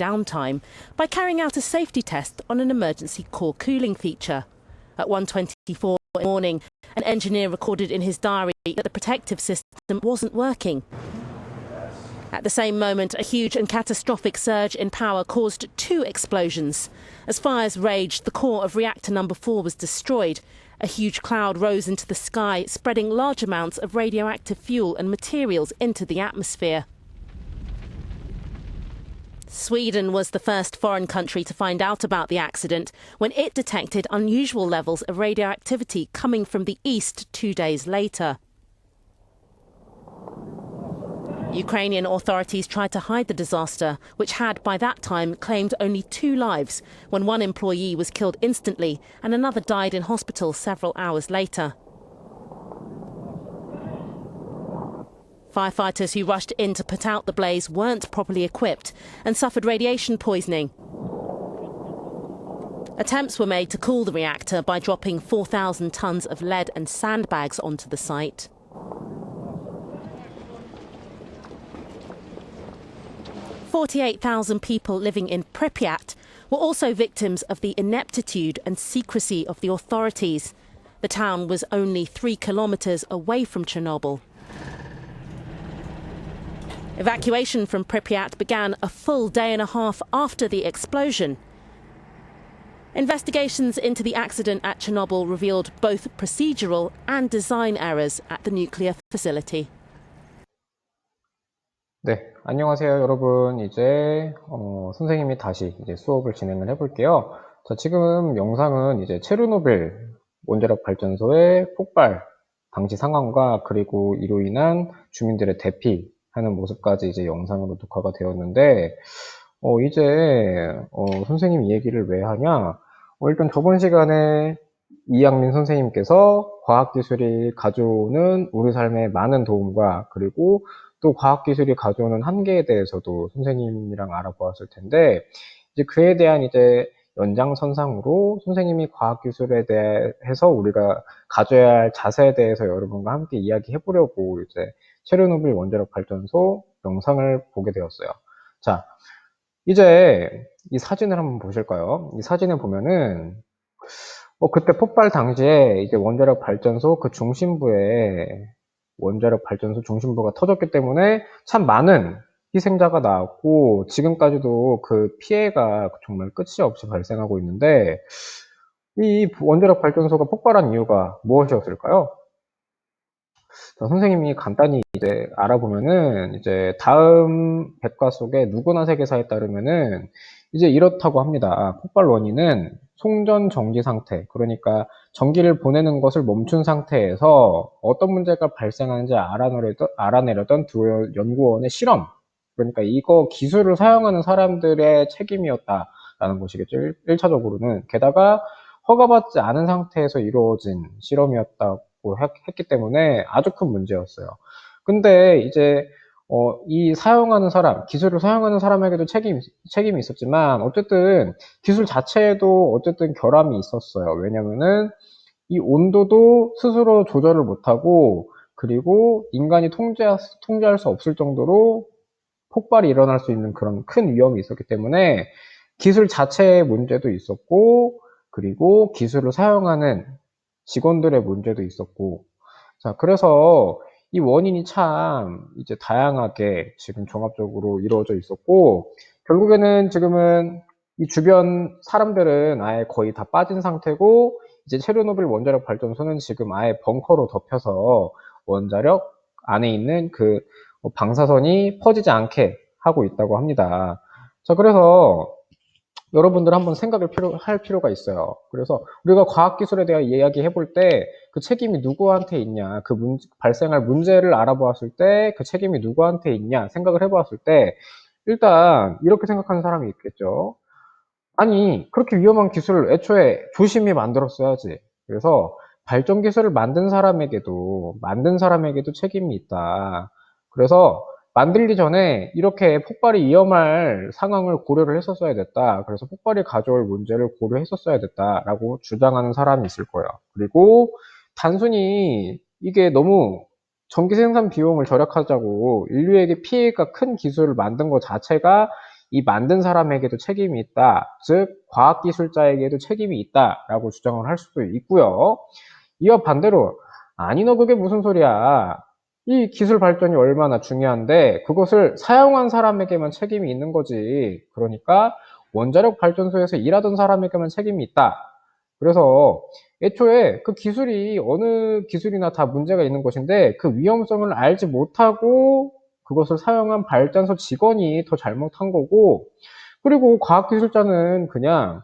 downtime by carrying out a safety test on an emergency core cooling feature. At 1:24 in the morning, an engineer recorded in his diary that the protective system wasn't working. At the same moment, a huge and catastrophic surge in power caused 2 explosions. As fires raged, the core of reactor number 4 was destroyed. A huge cloud rose into the sky, spreading large amounts of radioactive fuel and materials into the atmosphere. Sweden was the first foreign country to find out about the accident when it detected unusual levels of radioactivity coming from the east 2 days later. Ukrainian authorities tried to hide the disaster, which had by that time claimed only 2 lives, when 1 employee was killed instantly and another died in hospital several hours later. Firefighters who rushed in to put out the blaze weren't properly equipped and suffered radiation poisoning. Attempts were made to cool the reactor by dropping 4,000 tons of lead and sandbags onto the site. 48,000 people living in Pripyat were also victims of the ineptitude and secrecy of the authorities. The town was only 3 kilometers away from Chernobyl. Evacuation from Pripyat began a full day and a half after the explosion. Investigations into the accident at Chernobyl revealed both procedural and design errors at the nuclear facility. 네, 안녕하세요 여러분. 이제 선생님이 다시 이제 수업을 진행을 해볼게요. 자, 지금 영상은 이제 체르노빌 원자력 발전소의 폭발 당시 상황과 그리고 이로 인한 주민들의 대피하는 모습까지 이제 영상으로 녹화가 되었는데, 이제 선생님 이 얘기를 왜 하냐? 일단 저번 시간에 이양민 선생님께서 과학기술이 가져오는 우리 삶에 많은 도움과 그리고 또 과학기술이 가져오는 한계에 대해서도 선생님이랑 알아보았을 텐데, 이제 그에 대한 이제 연장선상으로 선생님이 과학기술에 대해서 우리가 가져야 할 자세에 대해서 여러분과 함께 이야기해 보려고 이제 체르노빌 원자력 발전소 영상을 보게 되었어요. 자, 이제 이 사진을 한번 보실까요? 이 사진을 보면은 그때 폭발 당시에 이제 원자력 발전소 그 중심부에 원자력 발전소 중심부가 터졌기 때문에 참 많은 희생자가 나왔고 지금까지도 그 피해가 정말 끝이 없이 발생하고 있는데, 이 원자력 발전소가 폭발한 이유가 무엇이었을까요? 자, 선생님이 간단히 이제 알아보면은 이제 다음 백과 속에 누구나 세계사에 따르면은 이제 이렇다고 합니다. 폭발 원인은 송전 정지 상태, 그러니까 전기를 보내는 것을 멈춘 상태에서 어떤 문제가 발생하는지 알아내려던 두 연구원의 실험, 그러니까 이거 기술을 사용하는 사람들의 책임이었다라는 것이겠죠. 1차적으로는. 게다가 허가받지 않은 상태에서 이루어진 실험이었다고 했기 때문에 아주 큰 문제였어요. 근데 이제 이 사용하는 사람, 기술을 사용하는 사람에게도 책임이 있었지만 어쨌든 기술 자체에도 어쨌든 결함이 있었어요. 왜냐면은 이 온도도 스스로 조절을 못하고 그리고 인간이 통제할 수 없을 정도로 폭발이 일어날 수 있는 그런 큰 위험이 있었기 때문에 기술 자체의 문제도 있었고 그리고 기술을 사용하는 직원들의 문제도 있었고, 자, 그래서 이 원인이 참 이제 다양하게 지금 종합적으로 이루어져 있었고, 결국에는 지금은 이 주변 사람들은 아예 거의 다 빠진 상태고, 이제 체르노빌 원자력 발전소는 지금 아예 벙커로 덮여서 원자력 안에 있는 그 방사선이 퍼지지 않게 하고 있다고 합니다. 자, 그래서 여러분들 한번 생각을 할 필요가 있어요. 그래서 우리가 과학기술에 대해 이야기해 볼 때 그 책임이 누구한테 있냐, 발생할 문제를 알아보았을 때 그 책임이 누구한테 있냐 생각을 해보았을 때 일단 이렇게 생각하는 사람이 있겠죠. 아니, 그렇게 위험한 기술을 애초에 조심히 만들었어야지. 그래서 발전 기술을 만든 사람에게도 책임이 있다. 그래서 만들기 전에 이렇게 폭발이 위험할 상황을 고려를 했었어야 됐다. 그래서 폭발이 가져올 문제를 고려했었어야 됐다라고 주장하는 사람이 있을 거예요. 그리고 단순히 이게 너무 전기 생산 비용을 절약하자고 인류에게 피해가 큰 기술을 만든 것 자체가 이 만든 사람에게도 책임이 있다. 즉 과학기술자에게도 책임이 있다라고 주장을 할 수도 있고요. 이와 반대로 아니 너 그게 무슨 소리야. 이 기술 발전이 얼마나 중요한데 그것을 사용한 사람에게만 책임이 있는 거지. 그러니까 원자력 발전소에서 일하던 사람에게만 책임이 있다. 그래서 애초에 그 기술이 어느 기술이나 다 문제가 있는 것인데 그 위험성을 알지 못하고 그것을 사용한 발전소 직원이 더 잘못한 거고, 그리고 과학기술자는 그냥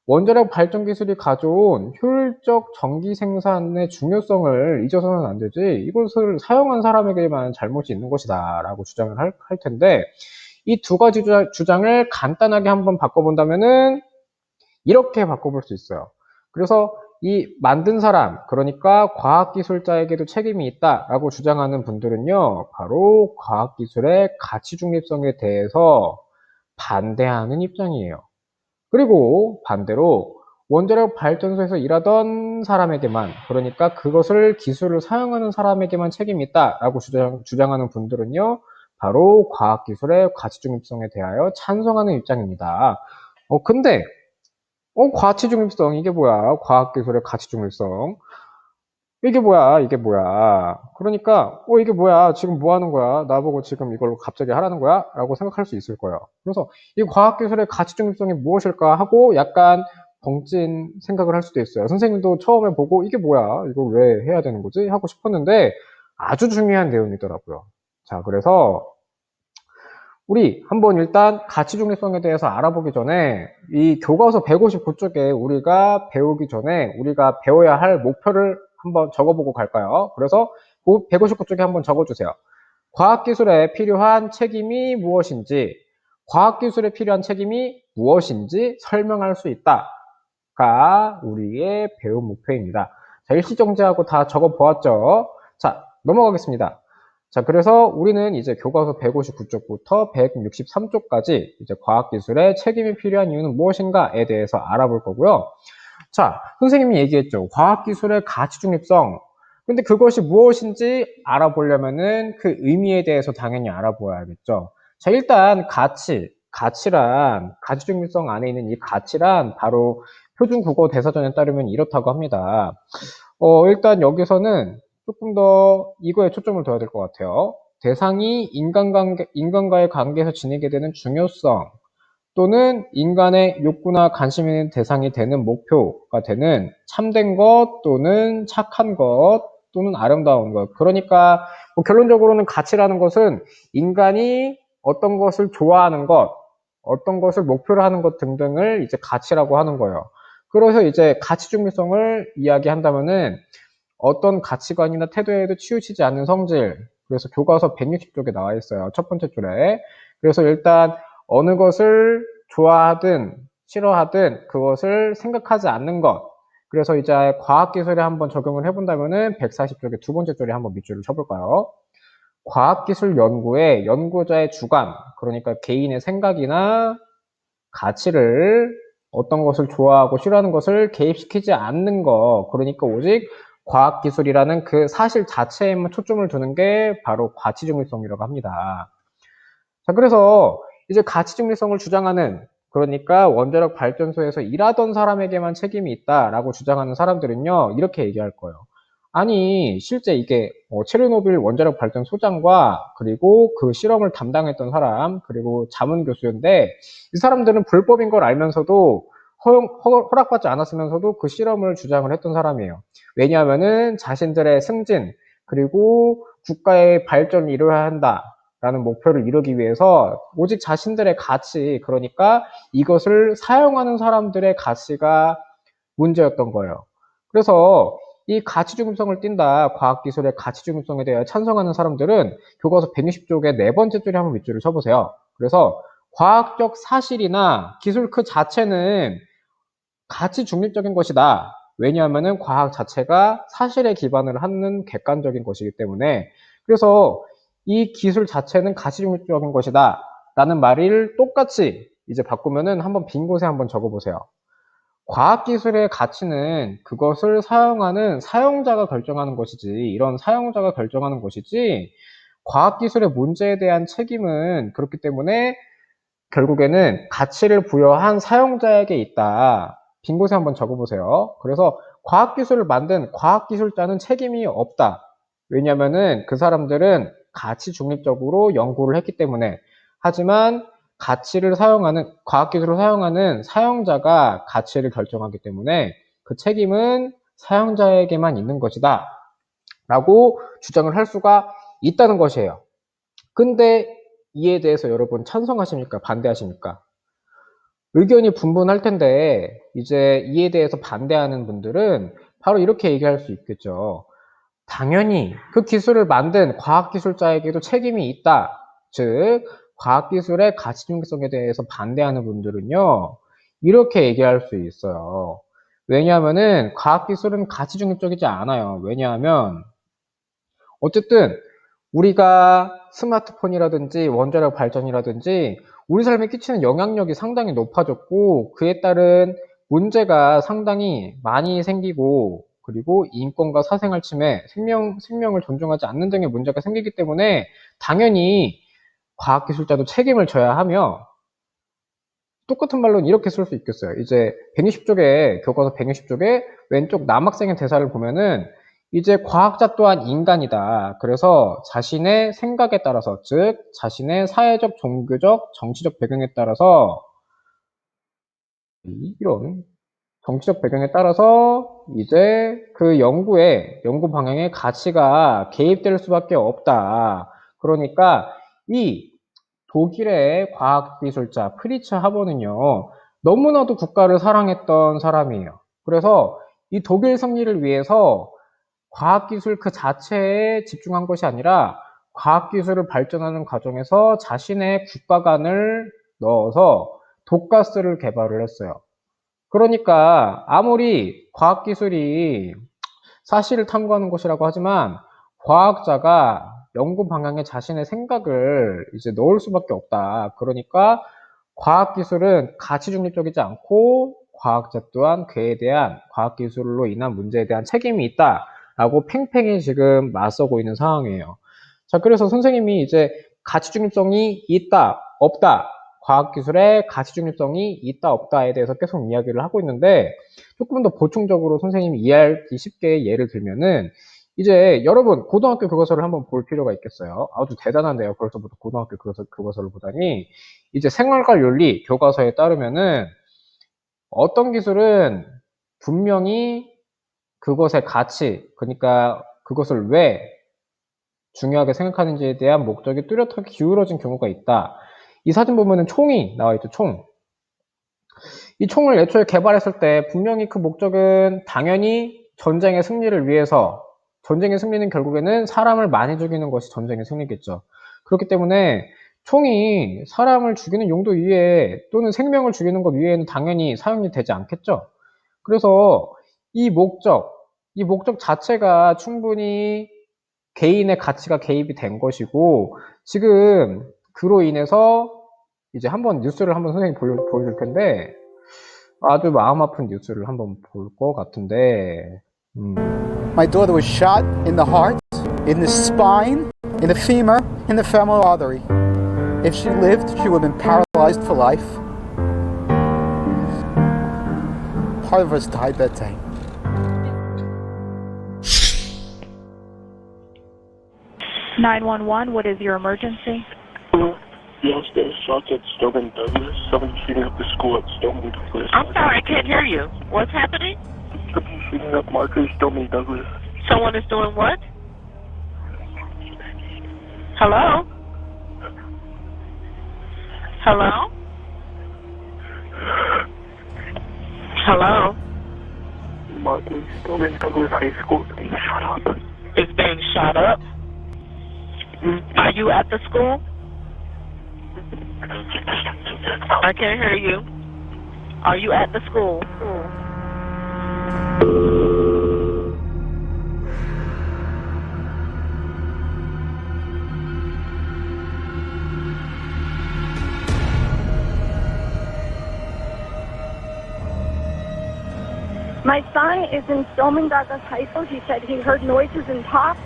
원자력 발전 기술이 가져온 효율적 전기 생산의 중요성을 잊어서는 안 되지, 이것을 사용한 사람에게만 잘못이 있는 것이다 라고 주장을 할 텐데, 이 두 가지 주장을 간단하게 한번 바꿔본다면은 이렇게 바꿔볼 수 있어요. 그래서 이 만든 사람, 그러니까 과학기술자에게도 책임이 있다라고 주장하는 분들은요, 바로 과학기술의 가치 중립성에 대해서 반대하는 입장이에요. 그리고 반대로 원자력 발전소에서 일하던 사람에게만, 그러니까 그것을 기술을 사용하는 사람에게만 책임이 있다라고 주장하는 분들은요, 바로 과학기술의 가치 중립성에 대하여 찬성하는 입장입니다. 근데 가치 중립성, 이게 뭐야? 과학기술의 가치 중립성. 이게 뭐야? 이게 뭐야? 그러니까, 이게 뭐야? 지금 뭐 하는 거야? 나보고 지금 이걸 갑자기 하라는 거야? 라고 생각할 수 있을 거예요. 그래서 이 과학기술의 가치 중립성이 무엇일까 하고 약간 벙찐 생각을 할 수도 있어요. 선생님도 처음에 보고 이게 뭐야? 이걸 왜 해야 되는 거지? 하고 싶었는데 아주 중요한 내용이더라고요. 자, 그래서 우리 한번 일단 가치 중립성에 대해서 알아보기 전에 이 교과서 159쪽에 우리가 배우기 전에 우리가 배워야 할 목표를 한번 적어보고 갈까요? 그래서 159쪽에 한번 적어주세요. 과학기술에 필요한 책임이 무엇인지, 과학기술에 필요한 책임이 무엇인지 설명할 수 있다가 우리의 배움 목표입니다. 자, 일시정지하고 다 적어보았죠? 자, 넘어가겠습니다. 자, 그래서 우리는 이제 교과서 159쪽부터 163쪽까지 이제 과학기술에 책임이 필요한 이유는 무엇인가에 대해서 알아볼 거고요. 자, 선생님이 얘기했죠. 과학기술의 가치 중립성. 근데 그것이 무엇인지 알아보려면은 그 의미에 대해서 당연히 알아보아야겠죠. 자, 일단 가치 중립성 안에 있는 이 가치란 바로 표준국어 대사전에 따르면 이렇다고 합니다. 일단 여기서는 조금 더 이거에 초점을 둬야 될 것 같아요. 대상이 인간과의 관계에서 지니게 되는 중요성, 또는 인간의 욕구나 관심 있는 대상이 되는 목표가 되는 참된 것 또는 착한 것 또는 아름다운 것. 그러니까 뭐 결론적으로는 가치라는 것은 인간이 어떤 것을 좋아하는 것, 어떤 것을 목표로 하는 것 등등을 이제 가치라고 하는 거예요. 그래서 이제 가치 중립성을 이야기한다면은 어떤 가치관이나 태도에도 치우치지 않는 성질. 그래서 교과서 160쪽에 나와 있어요. 첫 번째 줄에. 그래서 일단 어느 것을 좋아하든 싫어하든 그것을 생각하지 않는 것. 그래서 이제 과학기술에 한번 적용을 해본다면은 140쪽에 두 번째 줄에 한번 밑줄을 쳐볼까요? 과학기술 연구에 연구자의 주관, 그러니까 개인의 생각이나 가치를, 어떤 것을 좋아하고 싫어하는 것을 개입시키지 않는 것, 그러니까 오직 과학기술이라는 그 사실 자체에만 초점을 두는 게 바로 가치중립성이라고 합니다. 자, 그래서 이제 가치중립성을 주장하는, 그러니까 원자력 발전소에서 일하던 사람에게만 책임이 있다라고 주장하는 사람들은요, 이렇게 얘기할 거예요. 아니, 실제 이게 체르노빌 원자력 발전소장과 그리고 그 실험을 담당했던 사람, 그리고 자문 교수인데 이 사람들은 불법인 걸 알면서도 허락받지 않았으면서도 그 실험을 주장을 했던 사람이에요. 왜냐하면은 자신들의 승진, 그리고 국가의 발전을 이루어야 한다라는 목표를 이루기 위해서 오직 자신들의 가치, 그러니까 이것을 사용하는 사람들의 가치가 문제였던 거예요. 그래서 이 가치 중립성을 띈다, 과학기술의 가치 중립성에 대해 찬성하는 사람들은 교과서 160쪽에 네 번째 줄에 한번 밑줄을 쳐보세요. 그래서 과학적 사실이나 기술 그 자체는 가치 중립적인 것이다. 왜냐하면은 과학 자체가 사실에 기반을 하는 객관적인 것이기 때문에. 그래서 이 기술 자체는 가치 중립적인 것이다 라는 말을 똑같이 이제 바꾸면은 한번 빈 곳에 한번 적어보세요. 과학기술의 가치는 그것을 사용하는 사용자가 결정하는 것이지, 이런 사용자가 결정하는 것이지, 과학기술의 문제에 대한 책임은 그렇기 때문에 결국에는 가치를 부여한 사용자에게 있다. 빈 곳에 한번 적어보세요. 그래서 과학기술을 만든 과학기술자는 책임이 없다. 왜냐면은 그 사람들은 가치 중립적으로 연구를 했기 때문에. 하지만 과학기술을 사용하는 사용자가 가치를 결정하기 때문에 그 책임은 사용자에게만 있는 것이다. 라고 주장을 할 수가 있다는 것이에요. 근데 이에 대해서 여러분 찬성하십니까? 반대하십니까? 의견이 분분할 텐데 이제 이에 대해서 반대하는 분들은 바로 이렇게 얘기할 수 있겠죠. 당연히 그 기술을 만든 과학기술자에게도 책임이 있다. 즉 과학기술의 가치 중립성에 대해서 반대하는 분들은요. 이렇게 얘기할 수 있어요. 왜냐하면은 과학기술은 가치 중립적이지 않아요. 왜냐하면 어쨌든 우리가 스마트폰이라든지 원자력 발전이라든지 우리 삶에 끼치는 영향력이 상당히 높아졌고 그에 따른 문제가 상당히 많이 생기고 그리고 인권과 사생활 침해, 생명을 존중하지 않는 등의 문제가 생기기 때문에 당연히 과학기술자도 책임을 져야 하며 똑같은 말로는 이렇게 쓸 수 있겠어요. 이제 160쪽에 교과서 160쪽에 왼쪽 남학생의 대사를 보면은 이제 과학자 또한 인간이다. 그래서 자신의 생각에 따라서 즉 자신의 사회적, 종교적, 정치적 배경에 따라서 이런 정치적 배경에 따라서 이제 그 연구 방향의 가치가 개입될 수밖에 없다. 그러니까 이 독일의 과학기술자 프리츠 하버는요, 너무나도 국가를 사랑했던 사람이에요. 그래서 이 독일 승리를 위해서 과학기술 그 자체에 집중한 것이 아니라 과학기술을 발전하는 과정에서 자신의 국가관을 넣어서 독가스를 개발을 했어요. 그러니까 아무리 과학기술이 사실을 탐구하는 것이라고 하지만 과학자가 연구 방향에 자신의 생각을 이제 넣을 수밖에 없다. 그러니까 과학기술은 가치 중립적이지 않고 과학자 또한 그에 대한 과학기술로 인한 문제에 대한 책임이 있다라고 팽팽히 지금 맞서고 있는 상황이에요. 자, 그래서 선생님이 이제 가치 중립성이 있다, 없다, 과학기술의 가치 중립성이 있다, 없다에 대해서 계속 이야기를 하고 있는데 조금 더 보충적으로 선생님이 이해하기 쉽게 예를 들면은 이제 여러분 고등학교 교과서를 한번 볼 필요가 있겠어요. 아주 대단한데요. 벌써부터 고등학교 교과서를 보다니 이제 생활과 윤리 교과서에 따르면은 어떤 기술은 분명히 그것의 가치, 그러니까 그것을 왜 중요하게 생각하는지에 대한 목적이 뚜렷하게 기울어진 경우가 있다. 이 사진 보면은 총이 나와 있죠. 총. 이 총을 애초에 개발했을 때 분명히 그 목적은 당연히 전쟁의 승리를 위해서, 전쟁의 승리는 결국에는 사람을 많이 죽이는 것이 전쟁의 승리겠죠. 그렇기 때문에 총이 사람을 죽이는 용도 이외에 또는 생명을 죽이는 것 이외에는 당연히 사용이 되지 않겠죠. 그래서 이 목적 자체가 충분히 개인의 가치가 개입이 된 것이고 지금 그로 인해서 이제 한번 뉴스를 한번 선생님이 보여줄 텐데 아주 마음 아픈 뉴스를 한번 볼 것 같은데 My daughter was shot in the heart, in the spine, in the femur, in the femoral artery. If she lived, she would have been paralyzed for life. Part of us died that day. (911) What is your emergency? Yes, there's shots at Stillman Douglas. Someone's shooting up the school at Stillman Douglas. I'm sorry, I can't hear you. What's happening? Someone's shooting up Marcus Stillman Douglas. Someone is doing what? Hello? Hello? Hello? Marcus Stillman Douglas High School is being shot up. It's being shot up? Are you at the school? I can't hear you. Are you at the school? My son is in Stillman Douglas High School. He said he heard noises and talk,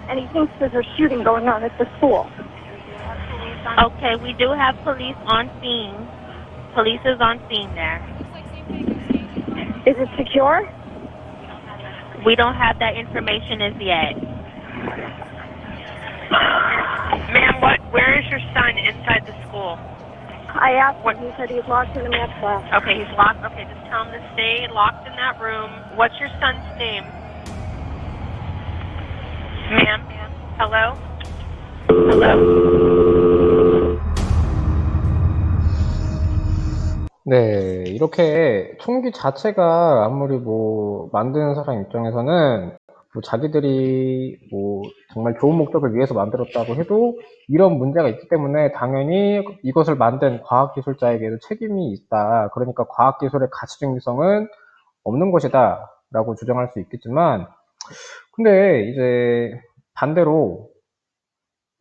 and he thinks there's a shooting going on at the school. Okay, we do have police on scene. Police is on scene there. Is it secure? We don't have that information as yet. Ma'am, where is your son inside the school? I asked him. He said he's locked in a math class. Okay, he's locked. Okay, just tell him to stay locked in that room. What's your son's name? Ma'am? Hello? 네, 이렇게 총기 자체가 아무리 만드는 사람 입장에서는 자기들이 정말 좋은 목적을 위해서 만들었다고 해도 이런 문제가 있기 때문에 당연히 이것을 만든 과학기술자에게도 책임이 있다. 그러니까 과학기술의 가치중립성은 없는 것이다 라고 주장할 수 있겠지만, 근데 이제 반대로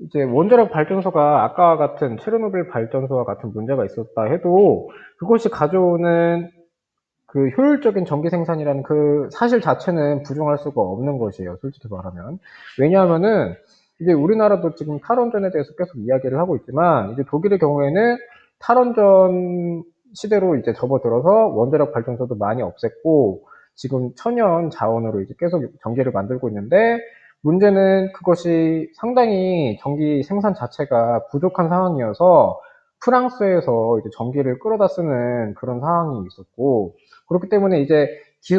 이제 원자력 발전소가 아까와 같은 체르노빌 발전소와 같은 문제가 있었다 해도 그것이 가져오는 그 효율적인 전기 생산이라는 그 사실 자체는 부정할 수가 없는 것이에요. 솔직히 말하면. 왜냐하면은 이제 우리나라도 지금 탈원전에 대해서 계속 이야기를 하고 있지만 이제 독일의 경우에는 탈원전 시대로 이제 접어들어서 원자력 발전소도 많이 없앴고 지금 천연 자원으로 이제 계속 전기를 만들고 있는데 문제는 그것이 상당히 전기 생산 자체가 부족한 상황이어서 프랑스에서 이제 전기를 끌어다 쓰는 그런 상황이 있었고, 그렇기 때문에 이제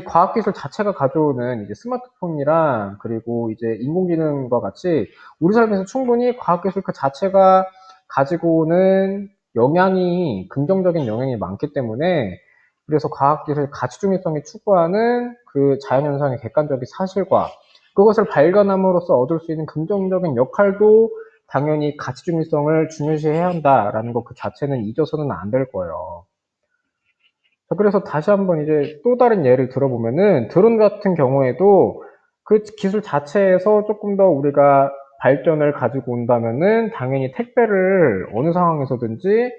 과학기술 자체가 가져오는 이제 스마트폰이랑 그리고 이제 인공지능과 같이 우리 삶에서 충분히 과학기술 그 자체가 가지고 오는 영향이, 긍정적인 영향이 많기 때문에 그래서 과학기술 가치중립성이 추구하는 그 자연현상의 객관적인 사실과 그것을 발견함으로써 얻을 수 있는 긍정적인 역할도 당연히 가치중립성을 중요시해야 한다라는 것 그 자체는 잊어서는 안 될 거예요. 자, 그래서 다시 한번 이제 또 다른 예를 들어보면은 드론 같은 경우에도 그 기술 자체에서 조금 더 우리가 발전을 가지고 온다면은 당연히 택배를 어느 상황에서든지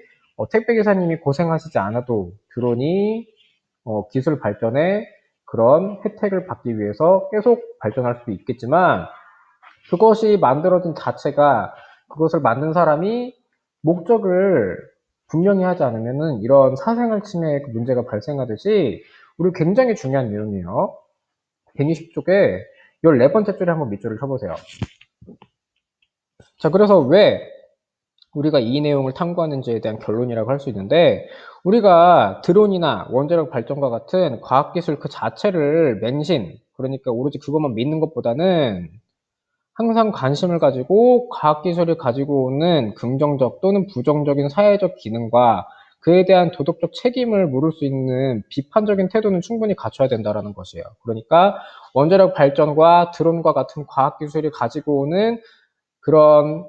택배 기사님이 고생하시지 않아도 드론이 기술 발전에 그런 혜택을 받기 위해서 계속 발전할 수도 있겠지만 그것이 만들어진 자체가 그것을 만든 사람이 목적을 분명히 하지 않으면은 이런 사생활 침해 문제가 발생하듯이 우리 굉장히 중요한 내용이에요. 120쪽에 14번째 줄에 한번 밑줄을 쳐보세요. 자, 그래서 왜 우리가 이 내용을 탐구하는지에 대한 결론이라고 할 수 있는데 우리가 드론이나 원자력 발전과 같은 과학기술 그 자체를 맹신, 그러니까 오로지 그것만 믿는 것보다는 항상 관심을 가지고 과학기술이 가지고 오는 긍정적 또는 부정적인 사회적 기능과 그에 대한 도덕적 책임을 물을 수 있는 비판적인 태도는 충분히 갖춰야 된다는 것이에요. 그러니까 원자력 발전과 드론과 같은 과학기술이 가지고 오는 그런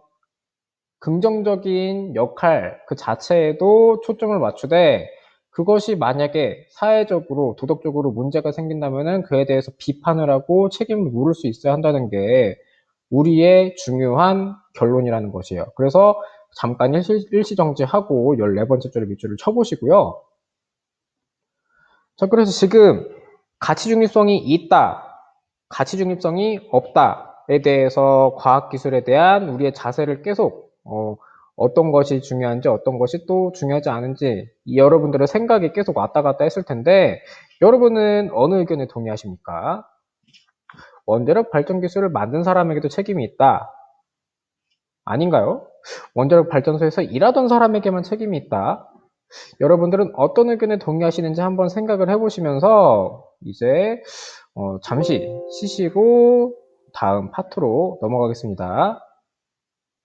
긍정적인 역할 그 자체에도 초점을 맞추되 그것이 만약에 사회적으로 도덕적으로 문제가 생긴다면은 그에 대해서 비판을 하고 책임을 물을 수 있어야 한다는 게 우리의 중요한 결론이라는 것이에요. 그래서 잠깐 일시정지하고 14번째 줄에 밑줄을 쳐보시고요. 자, 그래서 지금 가치중립성이 있다, 가치중립성이 없다에 대해서 과학기술에 대한 우리의 자세를 계속 어떤 것이 중요한지 어떤 것이 또 중요하지 않은지 여러분들의 생각이 계속 왔다 갔다 했을 텐데 여러분은 어느 의견에 동의하십니까? 원자력 발전 기술을 만든 사람에게도 책임이 있다. 아닌가요? 원자력 발전소에서 일하던 사람에게만 책임이 있다. 여러분들은 어떤 의견에 동의하시는지 한번 생각을 해보시면서 이제 잠시 쉬시고 다음 파트로 넘어가겠습니다.